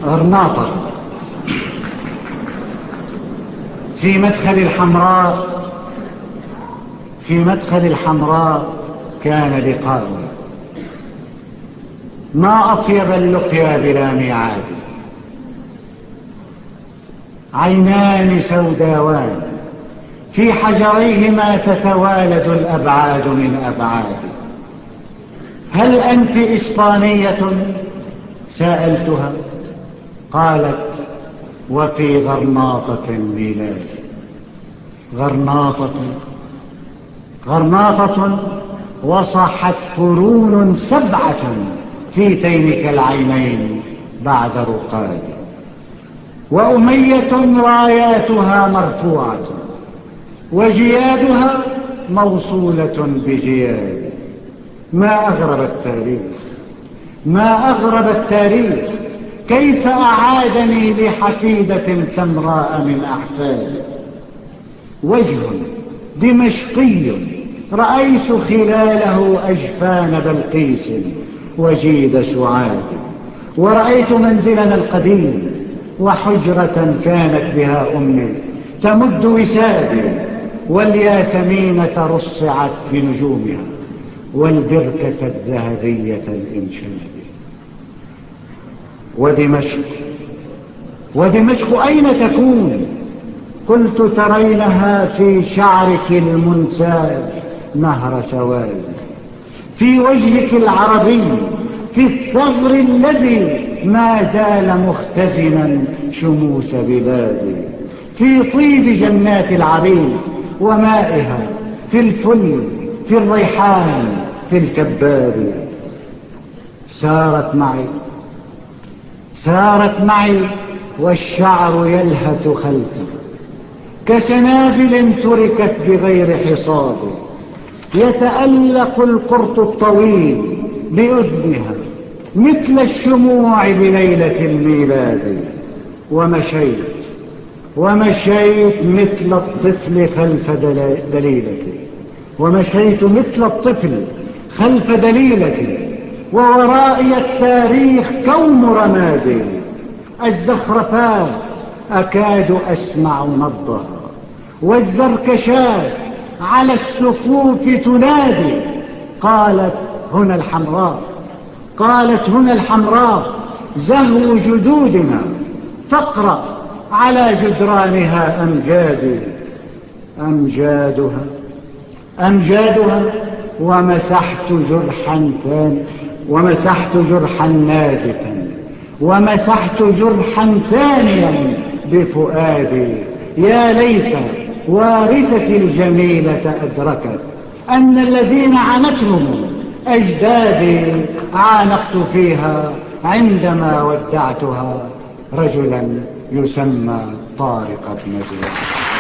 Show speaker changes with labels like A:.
A: غرناطة في مدخل الحمراء كان لقاء، ما أطيب اللقيا بلا ميعاد، عينان سوداوان في حجريهما تتوالد الأبعاد من أبعاد. هل أنت إسبانية؟ سألتها، قالت وفي غرناطة ميلادي. غرناطة وصحت قرون 7 في تينك العينين بعد رقاد، وأمية راياتها مرفوعة وجيادها موصولة بجياد. ما أغرب التاريخ كيف أعادني لحفيدة سمراء من أحفادي. وجه دمشقي رأيت خلاله أجفان بلقيس وجيد سعاد، ورأيت منزلنا القديم وحجرة كانت بها أمي تمد وسادي، والياسمين رصعت بنجومها، والبركة الذهبية الإنشاد. ودمشق أين تكون؟ قلت ترينها في شعرك المنساج نهر سواد، في وجهك العربي، في الثغر الذي ما زال مختزنا شموس بلادي، في طيب جنات العريش ومائها، في الفل، في الريحان، في الكباد. سارت معي والشعر يلهث خلفها كسنابل تركت بغير حصاد، يتألق القرط الطويل بأذنها مثل الشموع بليلة الميلاد. ومشيت مثل الطفل خلف دليلتي، وورائي التاريخ كوم رمادي. الزخرفات أكاد أسمع نبضها، والزركشات على السقوف تنادي. قالت هنا الحمراء زهو جدودنا، فاقرأ على جدرانها أمجادها. ومسحت جرحا نازفا، ومسحت جرحا ثانيا بفؤادي. يا ليت وارثتي الجميلة أدركت أن الذين عنتهم أجدادي عانقت فيها عندما ودعتها رجلا يسمى طارق بن زياد.